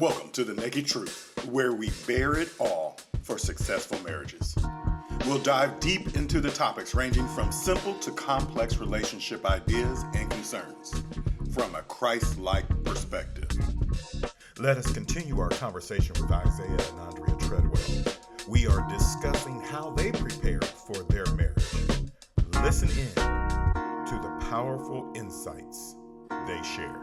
Welcome to The Naked Truth, where we bear it all for successful marriages. We'll dive deep into the topics ranging from simple to complex relationship ideas and concerns from a Christ-like perspective. Let us continue our conversation with Isaiah and Andrea Treadwell. We are discussing how they prepared for their marriage. Listen in to the powerful insights they share.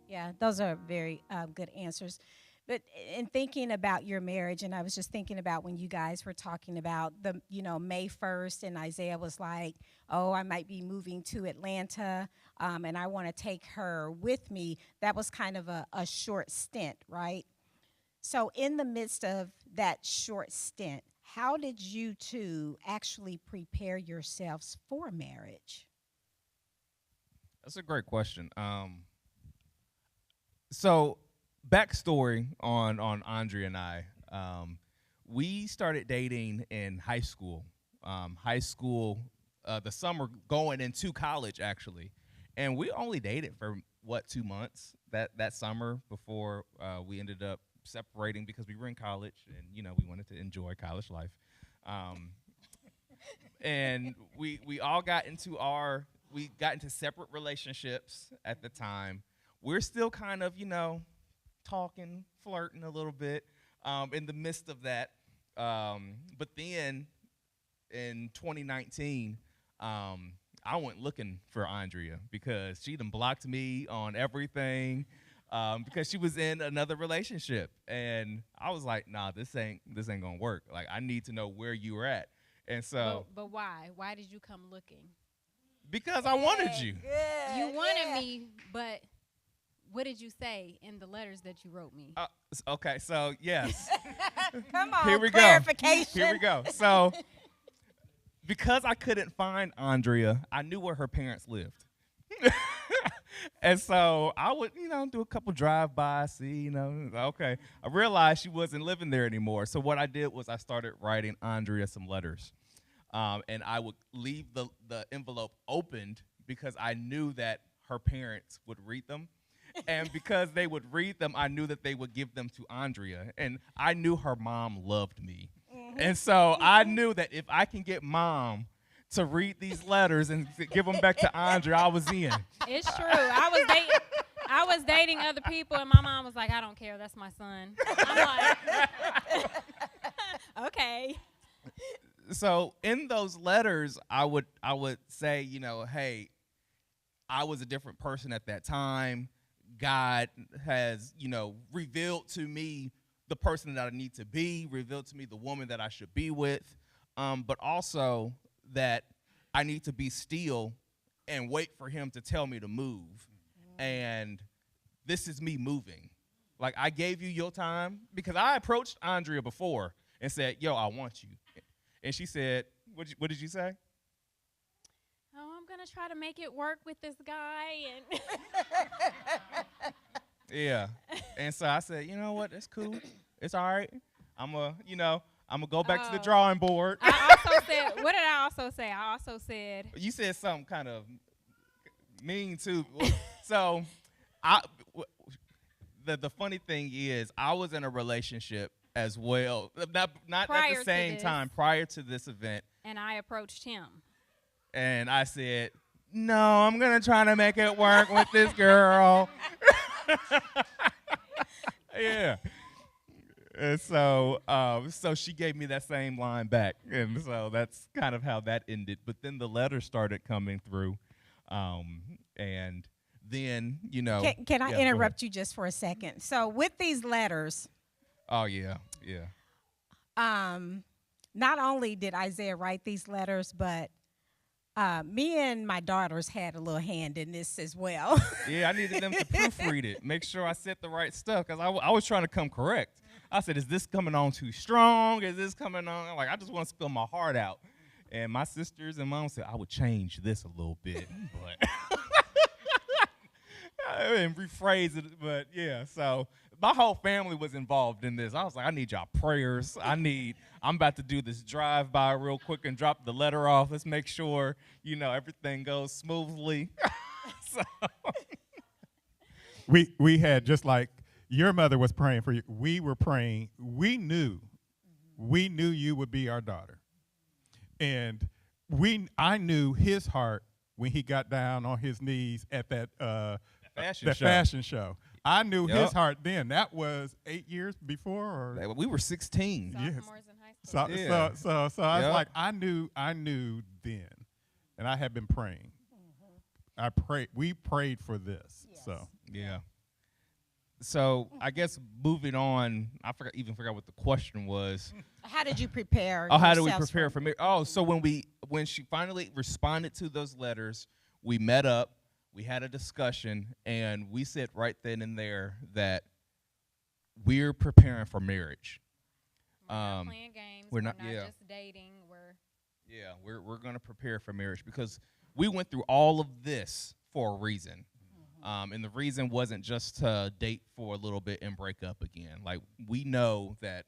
Yeah, those are very good answers. But in thinking about your marriage, and I was just thinking about when you guys were talking about May 1st, and Isaiah was like, oh, I might be moving to Atlanta, and I want to take her with me. That was kind of a short stint, right? So in the midst of that short stint, how did you two actually prepare yourselves for marriage? That's a great question. So, backstory on Andrea and I. We started dating in high school. The summer going into college, actually. And we only dated for, 2 months that summer before we ended up separating because we were in college and, we wanted to enjoy college life. And we all got into separate relationships at the time. We're still kind of, talking, flirting a little bit in the midst of that. But then in 2019, I went looking for Andrea because she done blocked me on everything because she was in another relationship. And I was like, nah, this ain't gonna work. Like, I need to know where you were at. And so. But why? Why did you come looking? Because I wanted you. Good, You wanted me, but what did you say in the letters that you wrote me? Okay, so yes. Come on, Here we clarification. Here we go. So, because I couldn't find Andrea, I knew where her parents lived. And so I would, do a couple drive-bys, see, okay. I realized she wasn't living there anymore. So what I did was I started writing Andrea some letters. And I would leave the envelope opened because I knew that her parents would read them. And because they would read them, I knew that they would give them to Andrea. And I knew her mom loved me. Mm-hmm. And so I knew that if I can get mom to read these letters and give them back to Andrea, I was in. It's true. I was dating other people, and my mom was like, I don't care. That's my son. I'm like, okay. So in those letters, I would say, hey, I was a different person at that time. God has, revealed to me the person that I need to be, revealed to me the woman that I should be with, but also that I need to be still and wait for him to tell me to move. And this is me moving. Like, I gave you your time because I approached Andrea before and said, yo, I want you. And she said, what did you say? Oh, I'm going to try to make it work with this guy. And yeah. And so I said, you know what? That's cool. It's all right. I'm going to go back to the drawing board. I also said, what did I also say? I also said. You said something kind of mean, too. So the funny thing is I was in a relationship as well. Not at the same time, prior to this event. And I approached him. And I said, no, I'm going to try to make it work with this girl. Yeah. And so she gave me that same line back. And so that's kind of how that ended. But then the letters started coming through. And then, Can I interrupt you just for a second? So with these letters. Oh, yeah. Not only did Isaiah write these letters, but me and my daughters had a little hand in this as well. Yeah, I needed them to proofread it, make sure I said the right stuff, because I was trying to come correct. I said, is this coming on too strong? Is this coming on? Like, I just want to spill my heart out. And my sisters and mom said, I would change this a little bit, but and rephrase it. But, yeah, so my whole family was involved in this. I was like, I need y'all prayers. I'm about to do this drive-by real quick and drop the letter off. Let's make sure, everything goes smoothly. So we had, just like your mother was praying for you, we were praying. We knew you would be our daughter. And I knew his heart when he got down on his knees at that fashion show. I knew his heart then. That was 8 years before, or We were 16. Sophomores in high school. So I was like, I knew then, and I had been praying. We prayed for this. Yes. So Yeah. So I guess moving on, I forgot what the question was. How did you prepare? Oh, how do we yourselves prepare for marriage? Oh, so when she finally responded to those letters, we met up, we had a discussion, and we said right then and there that we're preparing for marriage. We're not playing games. we're We're not- not yeah. just dating. We're going to prepare for marriage because we went through all of this for a reason. And the reason wasn't just to date for a little bit and break up again. Like, we know that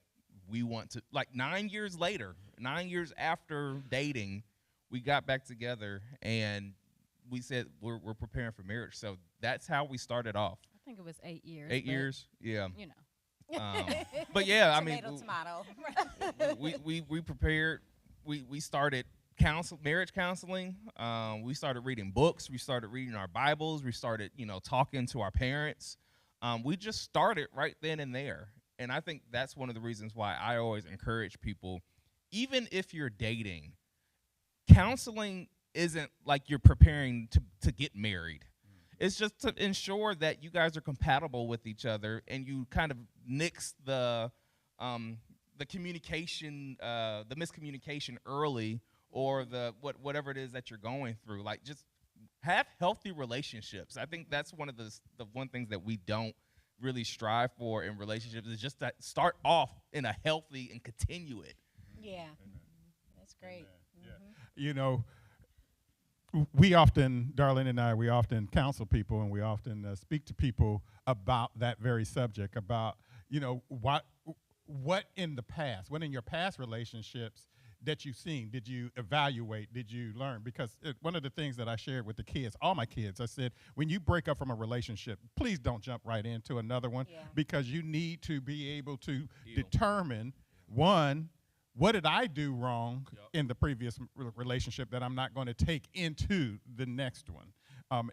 we want to, like 9 years later, 9 years after dating, we got back together and we said we're preparing for marriage. So that's how we started off. I think it was 8 years. 8 but, years, yeah. You know. But yeah, I mean, tomato. we prepared. We started marriage counseling. We started reading books. We started reading our Bibles. We started, talking to our parents. We just started right then and there. And I think that's one of the reasons why I always encourage people, even if you're dating, counseling isn't like you're preparing to get married. It's just to ensure that you guys are compatible with each other and you kind of nix the communication, the miscommunication early, or whatever it is that you're going through. Like, just have healthy relationships. I think that's one of the one things that we don't really strive for in relationships, is just to start off in a healthy and continue it. Yeah, that's great. We often, Darlene and I, we often counsel people, and we often speak to people about that very subject, about, what in the past, what in your past relationships that you've seen, did you evaluate, did you learn? Because one of the things that I shared with the kids, all my kids, I said, when you break up from a relationship, please don't jump right into another one, because you need to be able to determine, one, what did I do wrong in the previous relationship that I'm not going to take into the next one?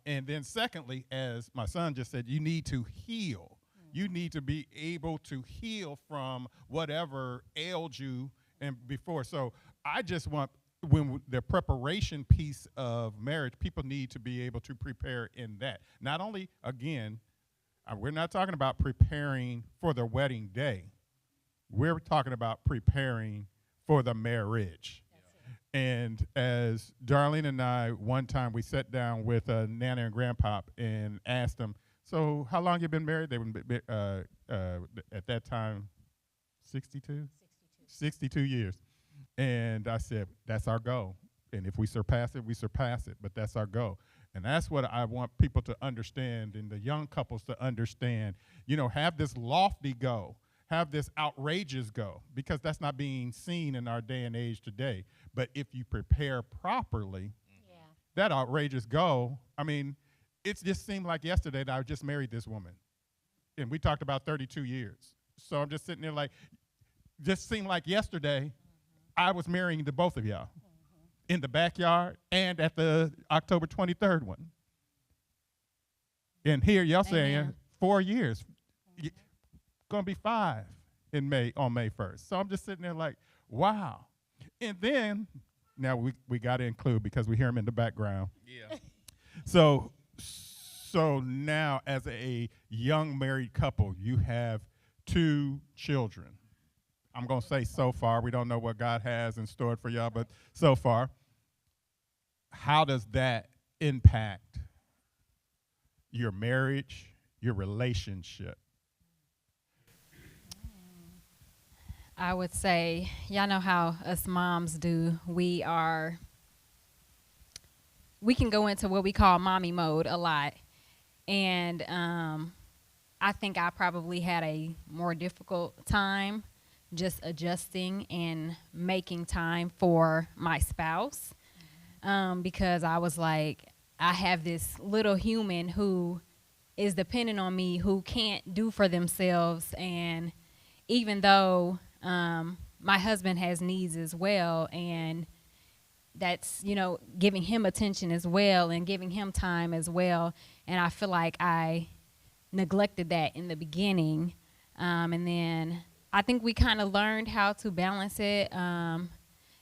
And then secondly, as my son just said, you need to heal. You need to be able to heal from whatever ailed you and before. So I just want, when the preparation piece of marriage, people need to be able to prepare in that. Not only, again, we're not talking about preparing for the wedding day. We're talking about preparing for the marriage. And as Darlene and I, one time we sat down with Nana and Grandpa and asked them, so how long you been married? They were at that time 62? 62 years. And I said, that's our goal. And if we surpass it, we surpass it. But that's our goal. And that's what I want people to understand, and the young couples to understand. Have this lofty goal. Have this outrageous goal, because that's not being seen in our day and age today. But if you prepare properly, that outrageous goal, it just seemed like yesterday that I just married this woman. And we talked about 32 years. So I'm just sitting there like, just seemed like yesterday I was marrying the both of y'all in the backyard and at the October 23rd one. And here y'all saying 4 years. Going to be 5 on May 1st. So I'm just sitting there like, wow. And then, now we got to include, because we hear him in the background. Yeah. So now, as a young married couple, you have 2 children. I'm going to say so far. We don't know what God has in store for y'all, but so far. How does that impact your marriage, your relationship? I would say, y'all know how us moms do. We can go into what we call mommy mode a lot. And I think I probably had a more difficult time just adjusting and making time for my spouse, because I was like, I have this little human who is dependent on me, who can't do for themselves. And even though my husband has needs as well, and that's, you know, giving him attention as well and giving him time as well. And I feel like I neglected that in the beginning. And then I think we kind of learned how to balance it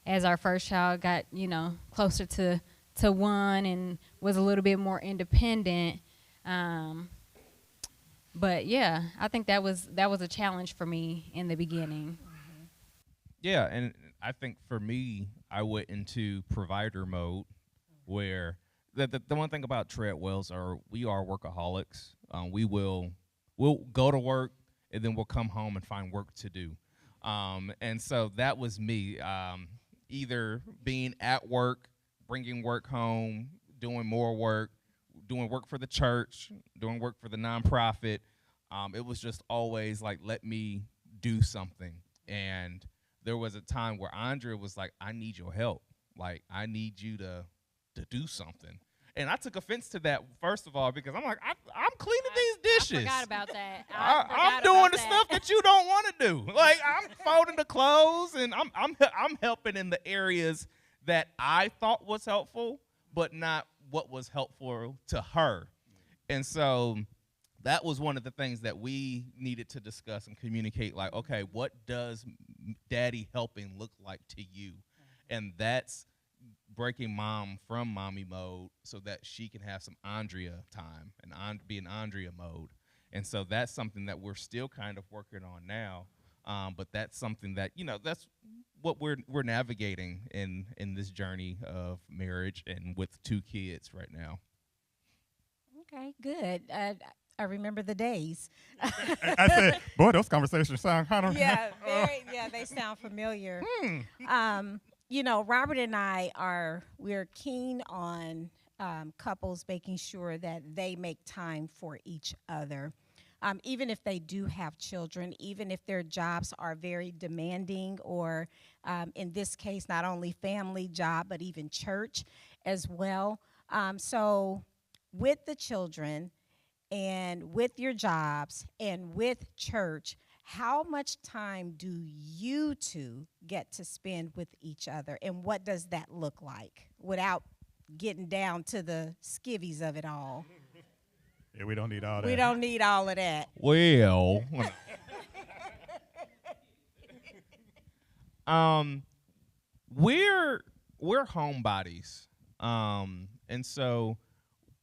as our first child got, you know, closer to one and was a little bit more independent. But yeah, I think that was a challenge for me in the beginning. Yeah, and I think for me, I went into provider mode, where the one thing about Treadwells are we are workaholics. We'll go to work and then we'll come home and find work to do, and so that was me. Either being at work, bringing work home, doing more work, doing work for the church, doing work for the nonprofit. It was just always like, let me do something. And there was a time where Andrea was like, I need your help. Like, I need you to do something. And I took offense to that, first of all, because I'm like, I'm cleaning these dishes. I forgot about that. I'm doing the stuff that you don't want to do. Like, I'm folding the clothes, and I'm helping in the areas that I thought was helpful, but not what was helpful to her. And so that was one of the things that we needed to discuss and communicate, like, okay, what does daddy helping look like to you? And that's breaking mom from mommy mode so that she can have some Andrea time and be in Andrea mode. And so that's something that we're still kind of working on now. But that's something that, you know, that's what we're navigating in this journey of marriage and with 2 kids right now. Okay, good. I remember the days. I said, boy, those conversations sound kind of. Yeah, they sound familiar. You know, Robert and I we're keen on couples making sure that they make time for each other. Even if they do have children, even if their jobs are very demanding, or in this case, not only family job, but even church as well. So with the children and with your jobs and with church, how much time do you two get to spend with each other, and what does that look like without getting down to the skivvies of it all? Yeah, we don't need all that. We don't need all of that. Well, we're homebodies, and so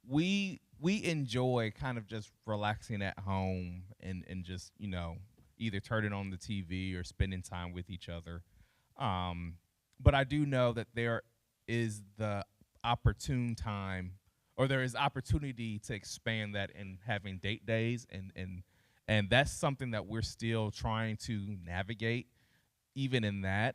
we enjoy kind of just relaxing at home and just, you know, either turning on the TV or spending time with each other. But I do know that there is the opportune time, or there is opportunity to expand that in having date days, and that's something that we're still trying to navigate, even in that.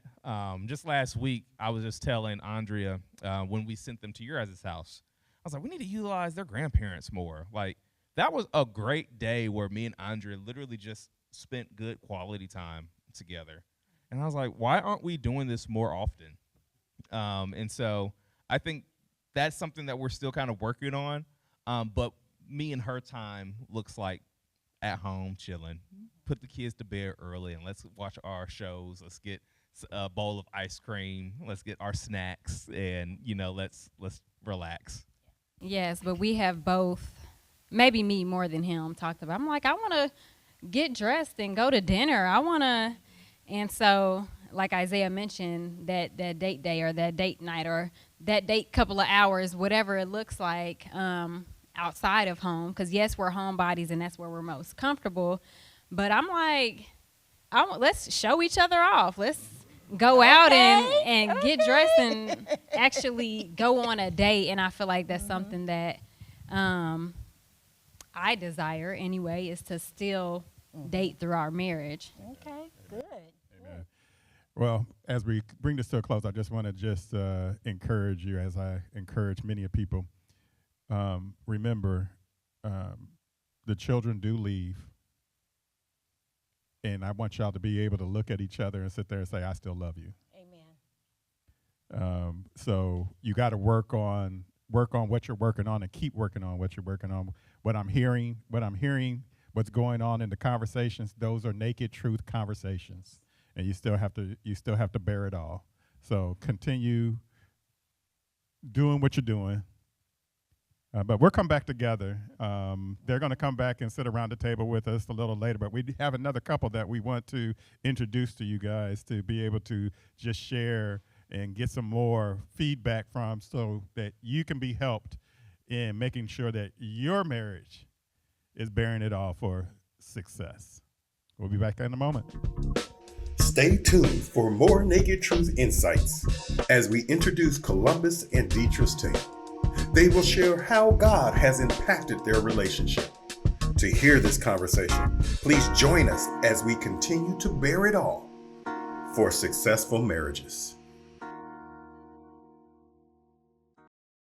Just last week, I was just telling Andrea when we sent them to your guys' house, I was like, we need to utilize their grandparents more. Like, that was a great day where me and Andrea literally just spent good quality time together. And I was like, why aren't we doing this more often? And so I think that's something that we're still kind of working on. But me and her time looks like at home chilling. Put the kids to bed early and let's watch our shows. Let's get a bowl of ice cream. Let's get our snacks, and, you know, let's relax. Yes, but we have both, maybe me more than him, talked about. I'm like, I want to get dressed and go to dinner. I want to, and so like Isaiah mentioned, that date day or that date night or that date couple of hours, whatever it looks like, outside of home, because yes, we're homebodies and that's where we're most comfortable. But I'm like, let's show each other off. Let's go out and get dressed and actually go on a date. And I feel like that's something that I desire anyway, is to still date through our marriage. Okay, good. Amen. Well, as we bring this to a close, I just want to encourage you, as I encourage many people. Remember, the children do leave. And I want y'all to be able to look at each other and sit there and say, I still love you. Amen. So you got to work on work on what you're working on and keep working on what you're working on. What I'm hearing, what's going on in the conversations, those are naked truth conversations, and you still have to bear it all. So continue doing what you're doing. But we'll come back together. They're going to come back and sit around the table with us a little later, but we have another couple that we want to introduce to you guys to be able to just share and get some more feedback from, so that you can be helped in making sure that your marriage is bearing it all for success. We'll be back in a moment. Stay tuned for more Naked Truth insights as we introduce Columbus and Deetra's team. They will share how God has impacted their relationship. To hear this conversation, please join us as we continue to bear it all for successful marriages.